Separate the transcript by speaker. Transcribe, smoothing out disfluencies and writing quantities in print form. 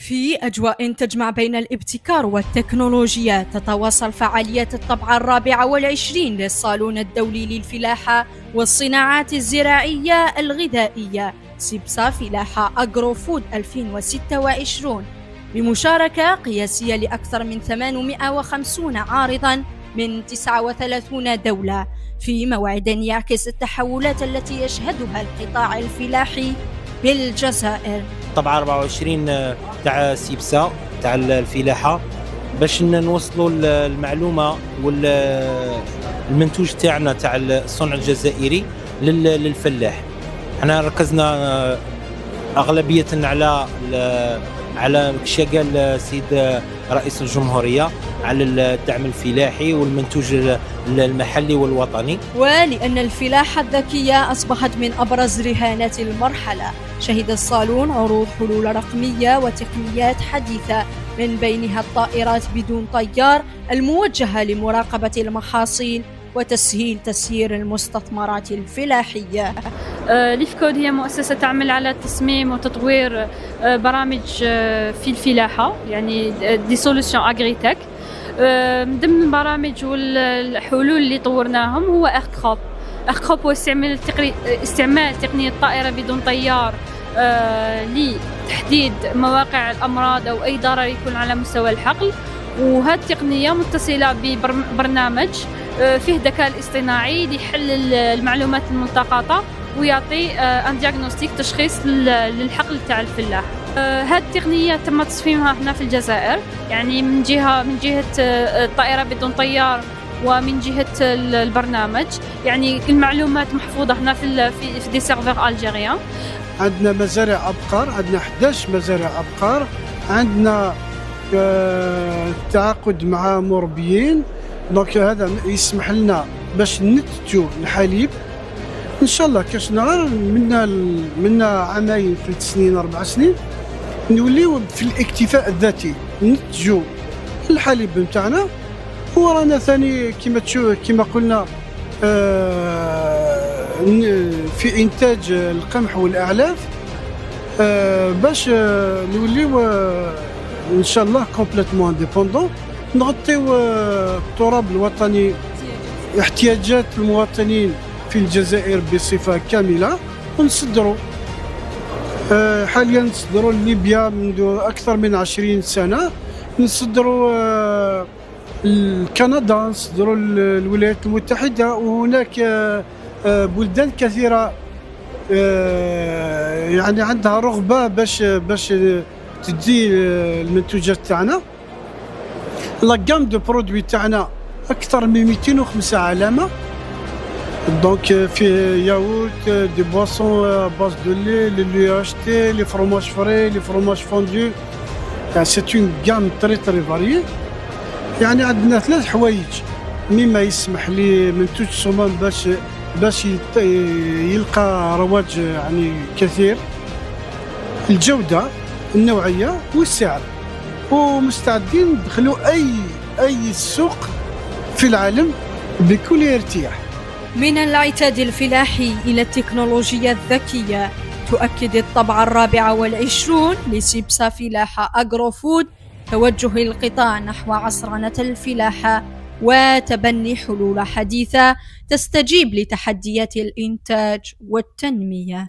Speaker 1: في أجواء تجمع بين الابتكار والتكنولوجيا، تتواصل فعاليات الطبعة 24 للصالون الدولي للفلاحة والصناعات الزراعية الغذائية سيبسا فلاحة أجرو فود 2026 بمشاركة قياسية لأكثر من 850 عارضا من 39 دولة، في موعد يعكس التحولات التي يشهدها القطاع الفلاحي بالجزائر.
Speaker 2: طبعا 24 تاع سيبسا تاع الفلاحه باش نوصلوا المعلومه والمنتوج تاعنا تاع الصنع الجزائري للفلاح. احنا ركزنا اغلبيه على كشا قال السيد رئيس الجمهوريه على الدعم الفلاحي والمنتوج المحلي والوطني.
Speaker 1: ولأن الفلاحة الذكية أصبحت من أبرز رهانات المرحلة، شهد الصالون عروض حلول رقمية وتقنيات حديثة، من بينها الطائرات بدون طيار الموجهة لمراقبة المحاصيل وتسهيل تسيير المستثمرات الفلاحية.
Speaker 3: ليفكود هي مؤسسة تعمل على تصميم وتطوير برامج في الفلاحة، يعني دي سولوشن اغريتك. من ضمن البرامج والحلول اللي طورناهم هو اخكروب هو استعمال تقنية طائرة بدون طيار لتحديد مواقع الأمراض أو أي ضرر يكون على مستوى الحقل. وهذه التقنية متصلة ببرنامج فيه ذكاء اصطناعي ليحلل المعلومات الملتقطة ويعطي ان دياغنوستيك تشخيص للحقل تاع الفلاح. هذه التقنيه تم تصميمها هنا في الجزائر، يعني من جهه الطائره بدون طيار ومن جهه البرنامج، يعني المعلومات محفوظه هنا في دي سيرفر الجيريان.
Speaker 4: عندنا مزارع ابقار، عندنا 11 مزارع ابقار، عندنا تعاقد مع مربيين، دونك هذا يسمح لنا باش ننتجوا الحليب ان شاء الله كاش نهار منا عامين 3 سنين 4 سنين نوليو في الاكتفاء الذاتي، ننتجوا الحليب نتاعنا. ورانا ثاني كما قلنا في انتاج القمح والاعلاف باش نوليو ان شاء الله كومبليتمون انديبوندون، نغطيو التراب الوطني، احتياجات المواطنين في الجزائر بصفة كاملة، ونصدروا. حاليا نصدروا ليبيا منذ أكثر من 20 سنة، نصدروا كندا، نصدروا الولايات المتحدة، وهناك بلدان كثيرة يعني عندها رغبة باش تدي المنتوجات تاعنا. لاغام دو برودوي تاعنا أكثر من 205 علامة، دونك فيه ياورت، دي بواسون باز دو لي، لي لو اشتي، لي فروماج فري، لي فروماج فوندو، يعني سي اون غام تري فاريي. يعني عندنا 3 حوايج مما يسمح لي منتوج صمام باش يلقى رواج يعني كثير: الجودة، النوعية، والسعر. ومستعدين ندخلوا اي سوق في العالم بكل ارتياح.
Speaker 1: من العتاد الفلاحي إلى التكنولوجيا الذكية، تؤكد الطبعة 24 لسيبسا فلاحة أجرو فود توجه القطاع نحو عصرنة الفلاحة وتبني حلول حديثة تستجيب لتحديات الإنتاج والتنمية.